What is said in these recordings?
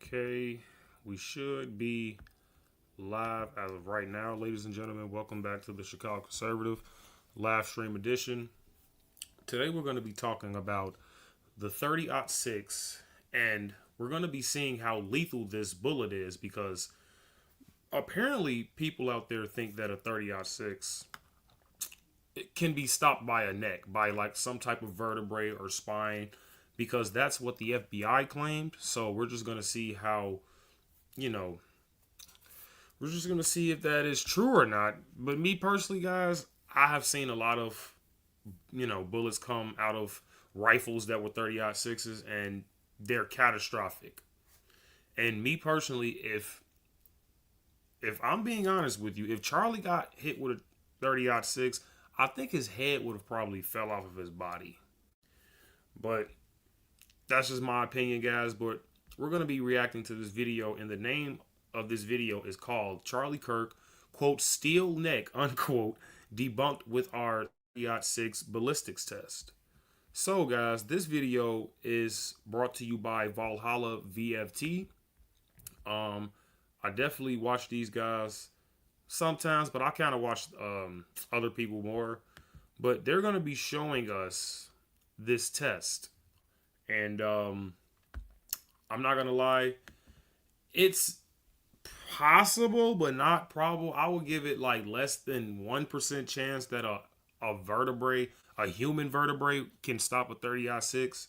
Okay, we should be live as of right now, ladies and gentlemen. Welcome back to the Chicago Conservative live stream edition. Today we're going to be talking about the 30-06, and we're going to be seeing how lethal this bullet is, because apparently people out there think that a 30-06 can be stopped by a neck, by like some type of vertebrae or spine, because that's what the FBI claimed. So we're just going to see how, we're just going to see if that is true or not. But me personally, guys, I have seen a lot of, bullets come out of rifles that were 30-06s, and they're catastrophic. And me personally, if I'm being honest with you, if Charlie got hit with a 30-06, I think his head would have probably fell off of his body. But that's just my opinion, guys. But we're going to be reacting to this video, and the name of this video is called Charlie Kirk, quote, steel neck, unquote, debunked with our 30-06 ballistics test. So, guys, this video is brought to you by Valhalla VFT. I definitely watch these guys sometimes, but I kind of watch other people more. But they're going to be showing us this test. And I'm not going to lie, it's possible, but not probable. I would give it like less than 1% chance that a vertebrae, a human vertebrae, can stop a 30-06.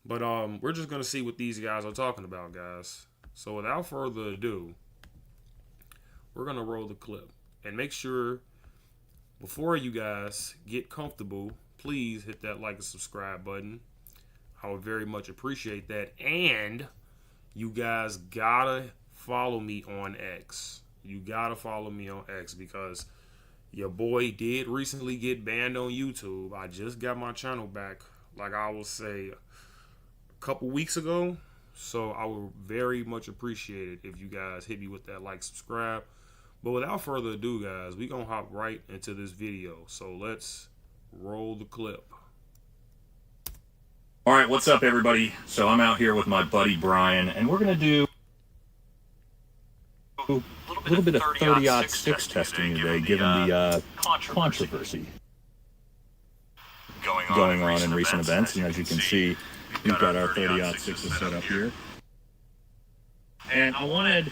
But we're just going to see what these guys are talking about, guys. So without further ado, we're going to roll the clip. And make sure, before you guys get comfortable, please hit that like and subscribe button. I would very much appreciate that. And you guys gotta follow me on X. You gotta follow me on X, because your boy did recently get banned on YouTube. I just got my channel back, like I will say, a couple weeks ago. So I would very much appreciate it if you guys hit me with that like, subscribe. But without further ado, guys, we're gonna hop right into this video. So let's roll the clip. All right, what's up, everybody? So I'm out here with my buddy Brian, and we're going to do a little bit of 30-06 testing today, given the controversy going on in recent events. And as you can see, we've got our 30-06s set up here. And I wanted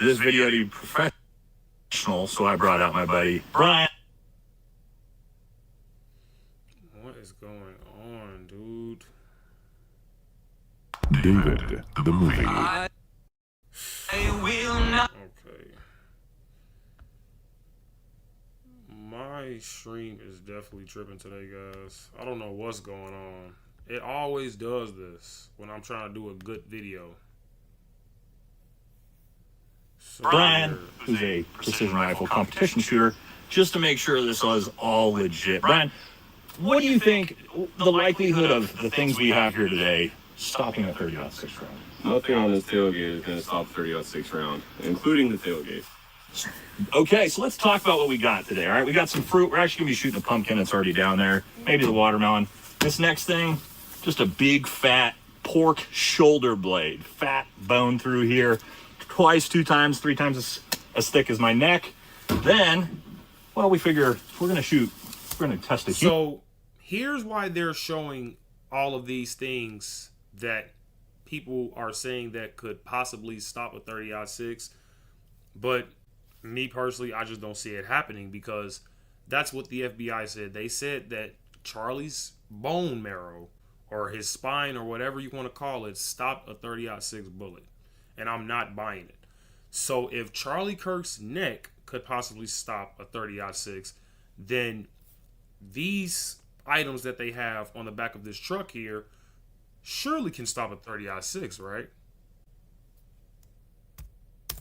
this video to be professional, so I brought out my buddy Brian. What is going on, dude? David, the movie. Okay. My stream is definitely tripping today, guys. I don't know what's going on. It always does this when I'm trying to do a good video. So Brian, who's a precision rifle competition shooter, just to make sure this was all legit. Brian, what do you think the likelihood of the things we have here today stopping a 30-06 round? Nothing on this tailgate is going to stop 30-06 round, including the tailgate. Okay, so let's talk about what we got today, all right? We got some fruit. We're actually going to be shooting a pumpkin that's already down there. Maybe the watermelon. This next thing, just a big, fat pork shoulder blade. Fat bone through here. Twice, 2 times, 3 times as thick as my neck. Then, well, we figure if we're going to shoot, we're going to test it. So here's why they're showing all of these things that people are saying that could possibly stop a 30-06. But me personally, I just don't see it happening, because that's what the FBI said. They said that Charlie's bone marrow, or his spine, or whatever you want to call it, stopped a 30-06 bullet. And I'm not buying it. So if Charlie Kirk's neck could possibly stop a 30-06, then these items that they have on the back of this truck here surely can stop a 30-06, right?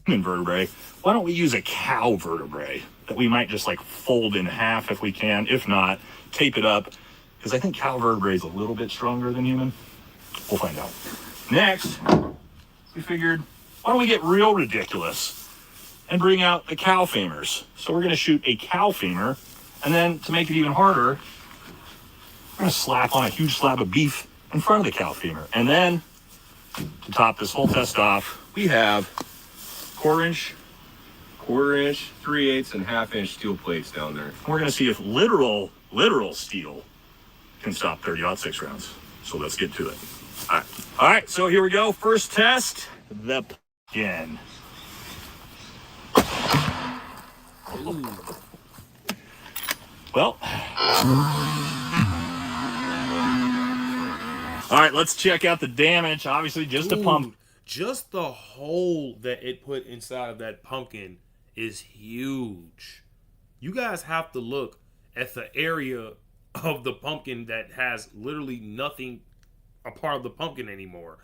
Vertebrae. Why don't we use a cow vertebrae that we might just like fold in half if we can? If not, tape it up, because I think cow vertebrae is a little bit stronger than human. We'll find out. Next, we figured, why don't we get real ridiculous and bring out the cow femurs? So we're going to shoot a cow femur, and then to make it even harder, we're going to slap on a huge slab of beef in front of the cow femur. And then to top this whole test off, we have quarter-inch, 3/8 and 1/2-inch steel plates down there. we're going to see if literal steel can stop 30-06 rounds. So let's get to it. All right, so here we go. First test, the pumpkin. Well, all right, let's check out the damage. Obviously, just a pump. Just the hole that it put inside of that pumpkin is huge. You guys have to look at the area of the pumpkin that has literally nothing a part of the pumpkin anymore.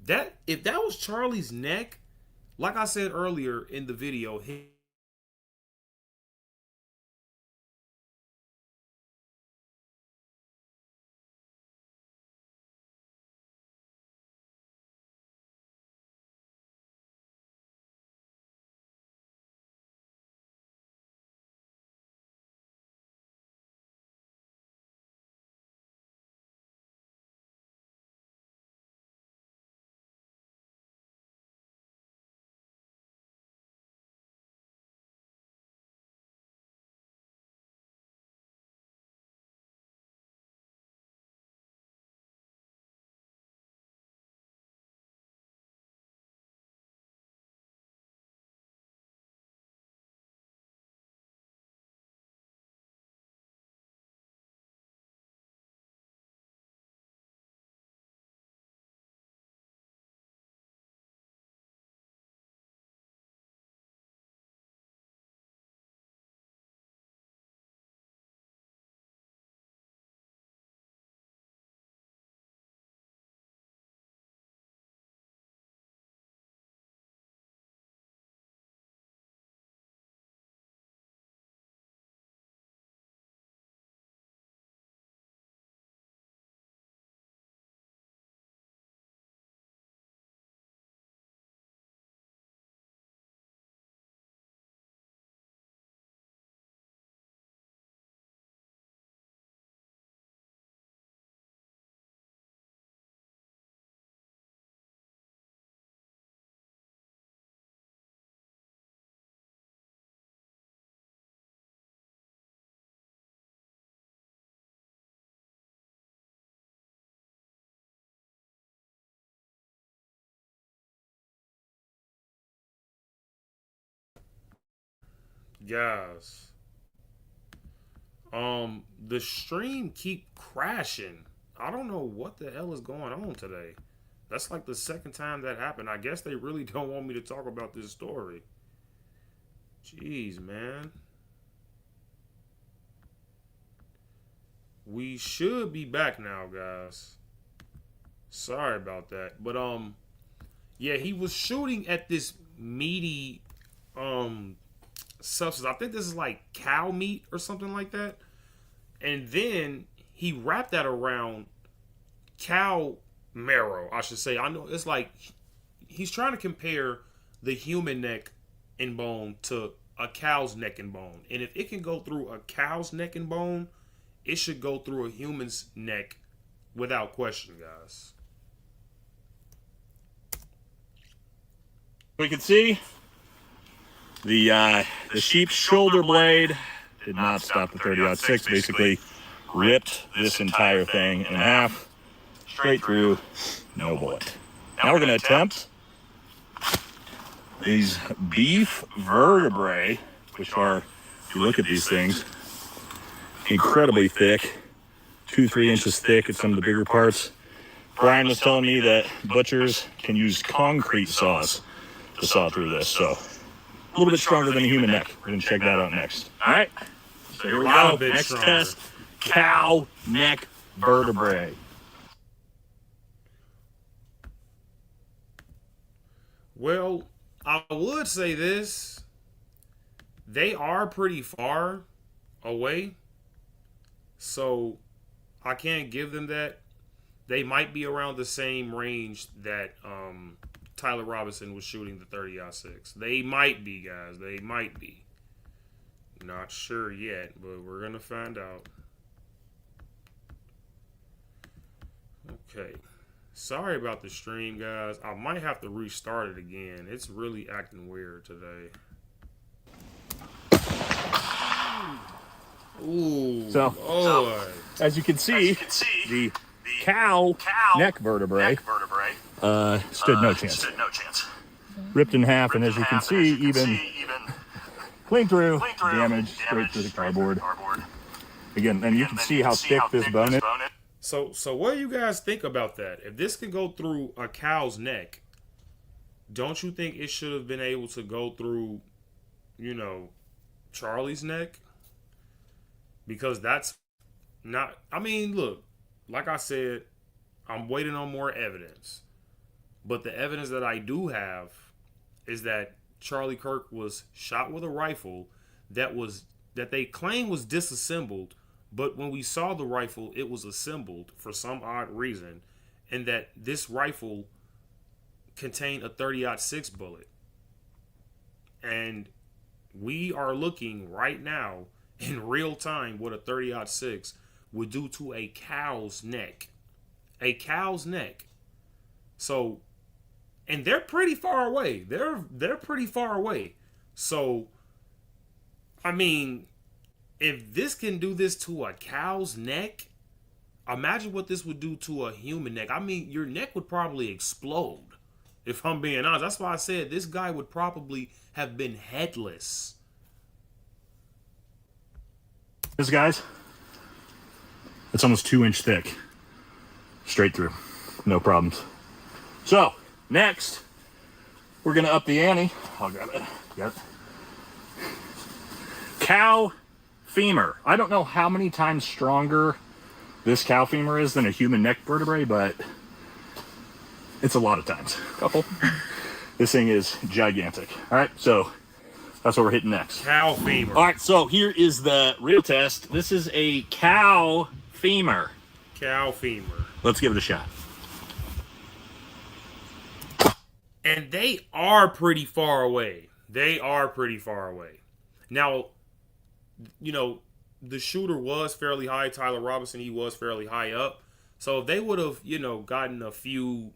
That if that was Charlie's neck, like I said earlier in the video, guys, the stream keep crashing. I don't know what the hell is going on today. That's like the second time that happened. I guess they really don't want me to talk about this story. Jeez, man. We should be back now, guys. Sorry about that. But yeah, he was shooting at this meaty substance. I think this is like cow meat or something like that. And then he wrapped that around cow marrow, I should say. I know it's like he's trying to compare the human neck and bone to a cow's neck and bone. And if it can go through a cow's neck and bone, it should go through a human's neck without question, guys. We can see the sheep's shoulder blade did not stop the 30-06. Basically, ripped this entire thing in half, straight through, no bullet. Now we're going to attempt these beef vertebrae, which are, if you look at these things, incredibly thick, 2-3 inches thick at some of the bigger parts. Brian was telling me that butchers can use concrete saws to saw through this, so a little bit stronger than a human neck. We're going to check that out next. All right, so here we go. Next test, cow neck vertebrae. Well, I would say this. They are pretty far away. So I can't give them that. They might be around the same range that Tyler Robinson was shooting the 30-06. They might be, guys. They might be. Not sure yet, but we're going to find out. Okay. Sorry about the stream, guys. I might have to restart it again. It's really acting weird today. Ooh, So, Lord. as you can see, the cow neck vertebrae stood no chance. Ripped in half, and as you can see, even clean through, damage straight through the cardboard. Again, and you can see how thick this bone is. So what do you guys think about that? If this can go through a cow's neck, don't you think it should have been able to go through, you know, Charlie's neck? Because that's not, I mean, look, like I said, I'm waiting on more evidence. But the evidence that I do have is that Charlie Kirk was shot with a rifle that they claim was disassembled, but when we saw the rifle, it was assembled for some odd reason, and that this rifle contained a 30-06 bullet. And we are looking right now in real time what a 30-06 would do to a cow's neck. A cow's neck. So, and they're pretty far away. They're pretty far away. So, I mean, if this can do this to a cow's neck, imagine what this would do to a human neck. I mean, your neck would probably explode, if I'm being honest. That's why I said this guy would probably have been headless. This, guys, it's almost 2-inch thick. Straight through. No problems. So, next, we're going to up the ante. I'll grab it. Yep. Cow femur. I don't know how many times stronger this cow femur is than a human neck vertebrae, but it's a lot of times. Couple. This thing is gigantic. All right, so that's what we're hitting next. Cow femur. All right, so here is the real test. This is a cow femur. Cow femur. Let's give it a shot. And they are pretty far away. They are pretty far away. Now, you know, the shooter was fairly high. Tyler Robinson, he was fairly high up. So if they would have, you know, gotten a few,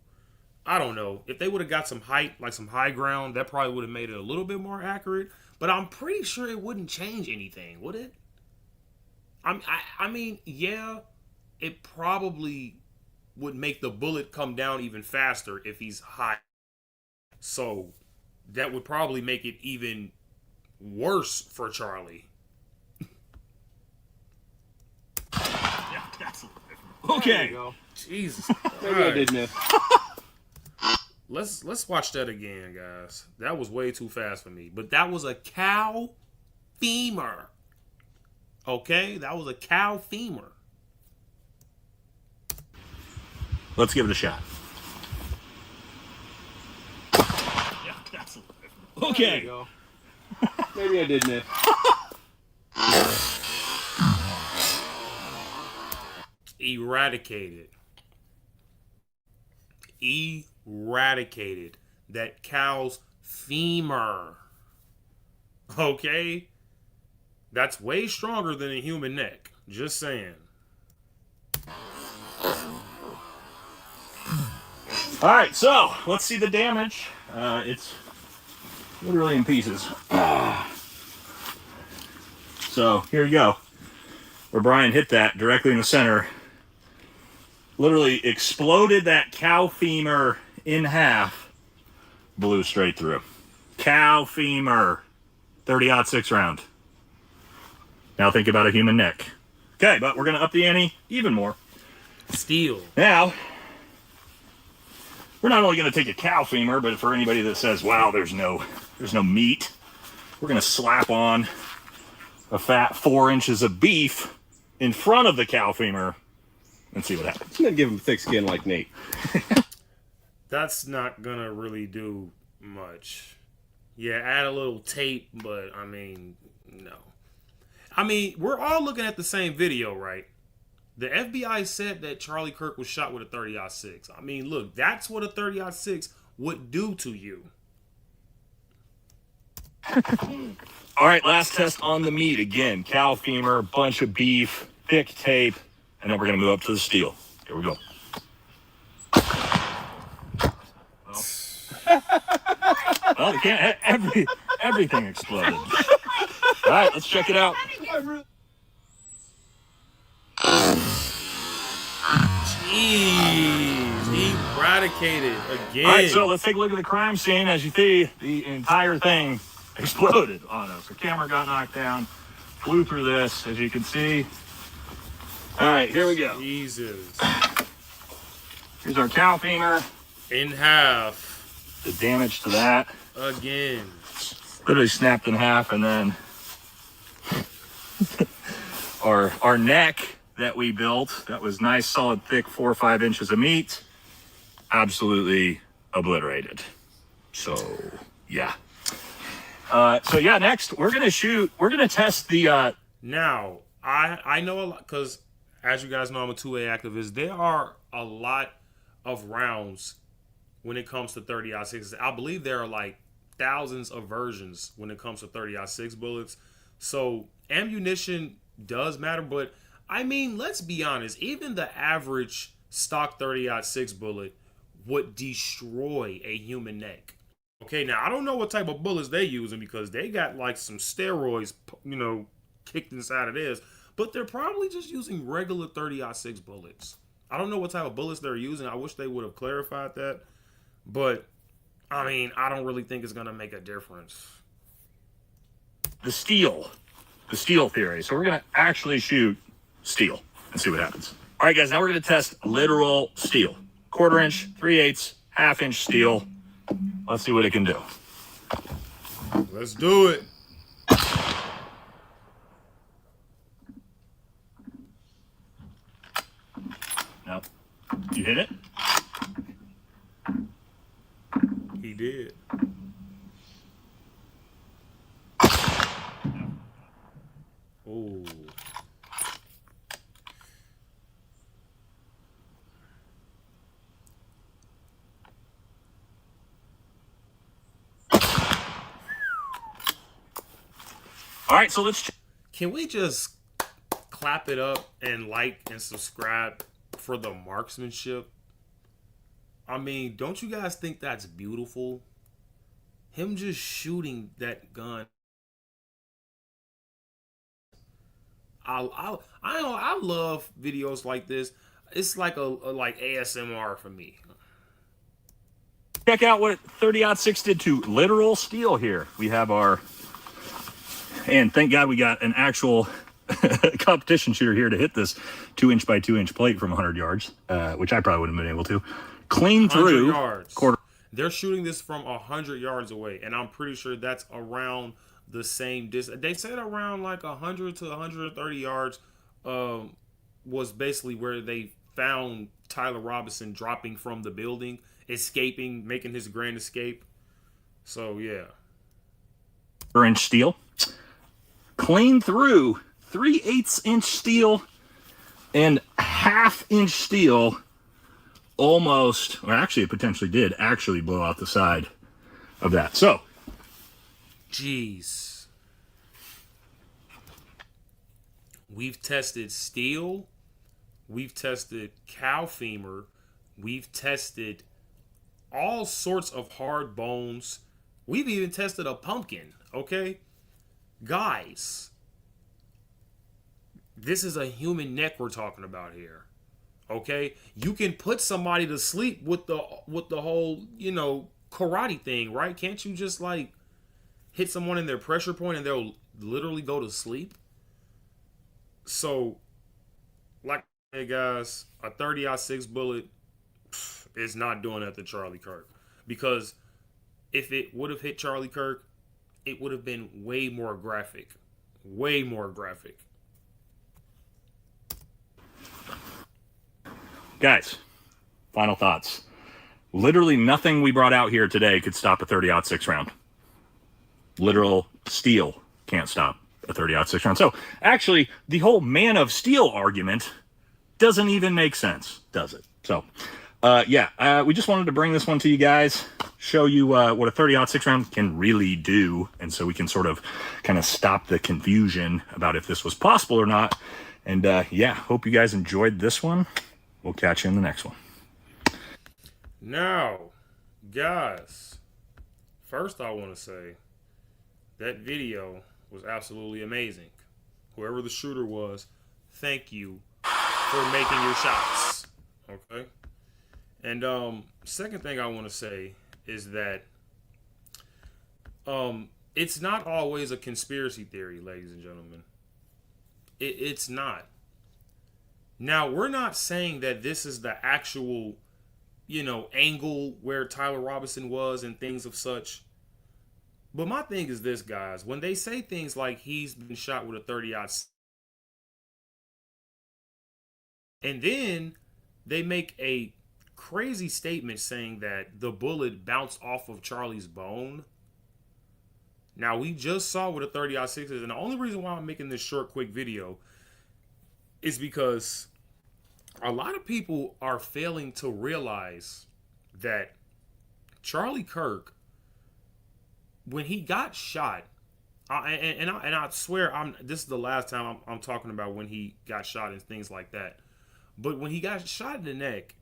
I don't know, if they would have got some height, like some high ground, that probably would have made it a little bit more accurate. But I'm pretty sure it wouldn't change anything, would it? I mean, yeah, it probably would make the bullet come down even faster if he's high. So that would probably make it even worse for Charlie. Yeah, that's a little different. Okay. Jesus. Maybe I did miss. Let's watch that again, guys. That was way too fast for me. But that was a cow femur. Okay? That was a cow femur. Let's give it a shot. Yeah, that's a little different. Okay. Maybe I did miss. Eradicated. Eradicated that cow's femur. Okay? That's way stronger than a human neck. Just saying. All right, so let's see the damage. It's literally in pieces. So here you go. Where Brian hit that directly in the center. Literally exploded that cow femur in half. Blew straight through. Cow femur. 30-06 round. Now think about a human neck. Okay, but we're going to up the ante even more. Steel. Now, we're not only going to take a cow femur, but for anybody that says, wow, there's no meat, we're going to slap on a fat 4 inches of beef in front of the cow femur and see what happens. I'm going to give him thick skin like Nate. That's not going to really do much. Yeah, add a little tape, but I mean, no. I mean, we're all looking at the same video, right? The FBI said that Charlie Kirk was shot with a 30-06. I mean, look, that's what a 30-06 would do to you. All right, last test on the meat. Again, cow femur, bunch of beef, thick tape, and then we're going to move up to the steel. Here we go. Well, you can't. Everything exploded. All right, let's check it out. Jeez, he eradicated again. All right, so let's take a look at the crime scene. As you see, the entire thing exploded on us. The camera got knocked down, flew through this, as you can see. All right, here we go. Jesus. Here's our cow femur. In half. The damage to that. Again. Literally snapped in half, and then our neck that we built, that was nice, solid, thick, 4 or 5 inches of meat, absolutely obliterated. So, yeah. Next, we're going to test the... Now, I know a lot, because as you guys know, I'm a 2A activist. There are a lot of rounds when it comes to 30-06. I believe there are like thousands of versions when it comes to 30-06 bullets. So ammunition does matter, but I mean, let's be honest, even the average stock 30-06 bullet would destroy a human neck. Okay, now I don't know what type of bullets they using, because they got like some steroids, kicked inside of this, but they're probably just using regular 30-06 bullets. I don't know what type of bullets they're using. I wish they would have clarified that, but I mean, I don't really think it's gonna make a difference. The steel theory. So we're going to actually shoot steel and see what happens. All right, guys, now we're going to test literal steel. 1/4 inch, 3/8, 1/2 inch steel. Let's see what it can do. Let's do it. Nope. You hit it? He did. Oh. All right, so let's... Can we just clap it up and like and subscribe for the marksmanship? I mean, don't you guys think that's beautiful? Him just shooting that gun. I love videos like this. It's like a like ASMR for me. Check out what 30-06 did to literal steel here. We have our... And thank God we got an actual competition shooter here to hit this 2-inch by 2-inch plate from 100 yards, which I probably wouldn't have been able to. Clean through. Yards. They're shooting this from 100 yards away, and I'm pretty sure that's around the same distance. They said around like 100 to 130 yards was basically where they found Tyler Robinson dropping from the building, escaping, making his grand escape. So, yeah. 1/4 inch steel. Clean through 3/8 inch steel and 1/2 inch steel. Almost, or actually it potentially did actually blow out the side of that. So, jeez. We've tested steel. We've tested cow femur. We've tested all sorts of hard bones. We've even tested a pumpkin, okay? Guys, this is a human neck we're talking about here. Okay, you can put somebody to sleep with the whole, karate thing, right? Can't you just like hit someone in their pressure point and they'll literally go to sleep? So, like, hey guys, a 30-06 bullet is not doing that to Charlie Kirk, because if it would have hit Charlie Kirk, it would have been way more graphic. Way more graphic. Guys, final thoughts. Literally nothing we brought out here today could stop a 30-06 round. Literal steel can't stop a 30-06 round. So, actually, the whole man of steel argument doesn't even make sense, does it? So, we just wanted to bring this one to you guys, show you what a 30-06 round can really do, and so we can sort of kind of stop the confusion about if this was possible or not. And hope you guys enjoyed this one. We'll catch you in the next one. Now, guys, First, I want to say that video was absolutely amazing. Whoever the shooter was, thank you for making your shots. Okay. And second thing I want to say is that it's not always a conspiracy theory, ladies and gentlemen. It's not. Now, we're not saying that this is the actual, angle where Tyler Robinson was and things of such. But my thing is this, guys. When they say things like he's been shot with a 30-aught, and then they make a crazy statement saying that the bullet bounced off of Charlie's bone. Now, we just saw what a 30-06 is, and the only reason why I'm making this short, quick video is because a lot of people are failing to realize that Charlie Kirk, when he got shot, I swear this is the last time I'm talking about when he got shot and things like that. But when he got shot in the neck,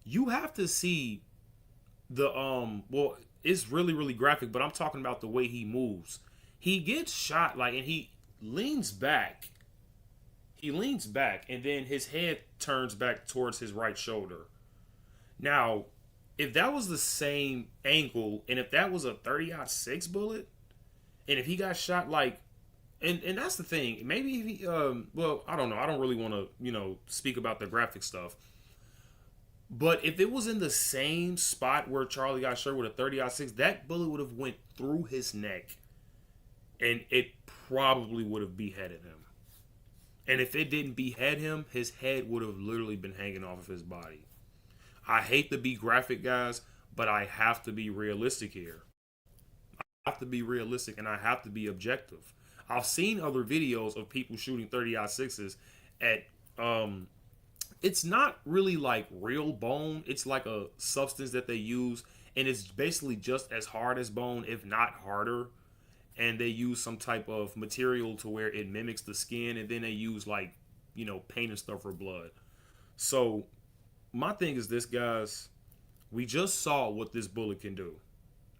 you have to see the well, it's really, really graphic, but I'm talking about the way he moves. He gets shot and he leans back. He leans back and then his head turns back towards his right shoulder. Now, if that was the same angle and if that was a 30-06 bullet, and if he got shot and that's the thing, maybe if he well, I don't know. I don't really want to, speak about the graphic stuff. But if it was in the same spot where Charlie got shot with a 30-06, that bullet would have went through his neck and it probably would have beheaded him. And if it didn't behead him, his head would have literally been hanging off of his body. I hate to be graphic, guys, but I have to be realistic here. I have to be realistic and I have to be objective. I've seen other videos of people shooting 30-06s at it's not really like real bone. It's like a substance that they use, and it's basically just as hard as bone, if not harder. And they use some type of material to where it mimics the skin, and then they use paint and stuff for blood. So my thing is this, guys. We just saw what this bullet can do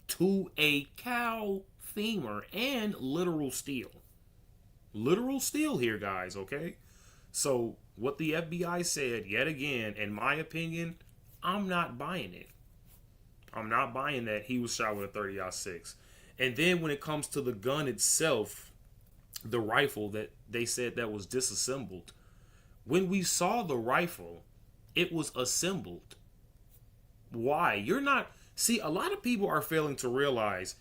to a cow femur and literal steel. Literal steel here, guys, okay? So what the FBI said, yet again, in my opinion, I'm not buying it. I'm not buying that he was shot with a 30-06. And then when it comes to the gun itself, the rifle that they said that was disassembled, when we saw the rifle, it was assembled. Why? You're not... See, a lot of people are failing to realize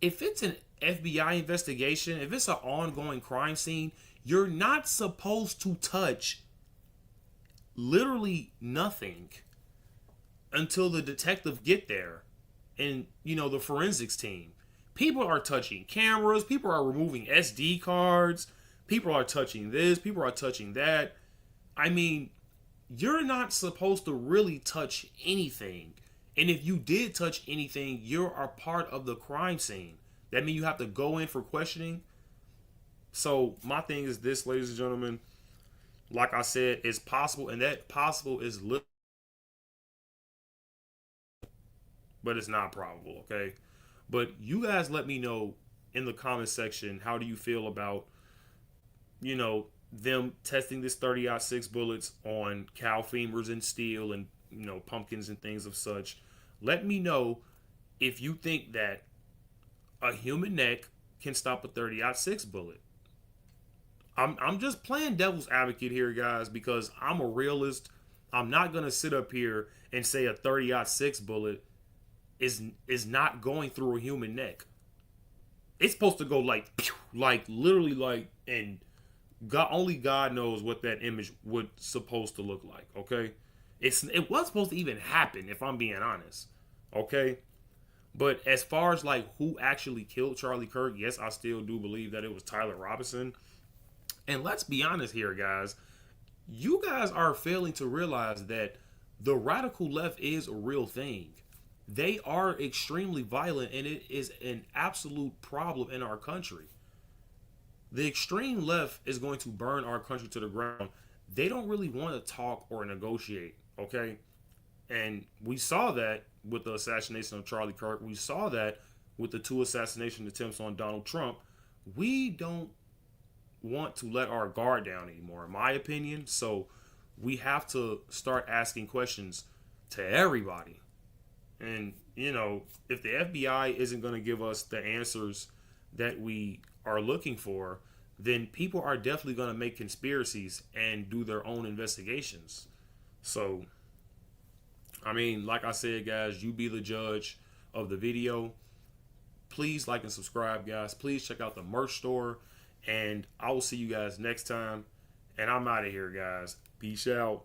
if it's an FBI investigation, if it's an ongoing crime scene, you're not supposed to touch literally nothing until the detective get there and, the forensics team. People are touching cameras. People are removing SD cards. People are touching this. People are touching that. I mean, you're not supposed to really touch anything. And if you did touch anything, you're a part of the crime scene. That means you have to go in for questioning. So my thing is this, ladies and gentlemen. Like I said, it's possible, and that possible is little, but it's not probable, okay? But you guys let me know in the comment section, how do you feel about, them testing this 30-06 bullets on cow femurs and steel and, pumpkins and things of such. Let me know if you think that a human neck can stop a 30-06 bullet. I'm just playing devil's advocate here, guys, because I'm a realist. I'm not going to sit up here and say a 30-06 bullet is not going through a human neck. It's supposed to go literally and only God knows what that image would supposed to look like, okay? It was supposed to even happen, if I'm being honest, okay? But as far as who actually killed Charlie Kirk, yes, I still do believe that it was Tyler Robinson. And let's be honest here, guys. You guys are failing to realize that the radical left is a real thing. They are extremely violent, and it is an absolute problem in our country. The extreme left is going to burn our country to the ground. They don't really want to talk or negotiate, okay? And we saw that with the assassination of Charlie Kirk. We saw that with the 2 assassination attempts on Donald Trump. We don't want to let our guard down anymore, in my opinion. So we have to start asking questions to everybody. And, you know, if the FBI isn't going to give us the answers that we are looking for, then people are definitely going to make conspiracies and do their own investigations. So, I mean, like I said, guys, you be the judge of the video. Please like and subscribe, guys. Please check out the merch store. And I will see you guys next time. And I'm out of here, guys. Peace out.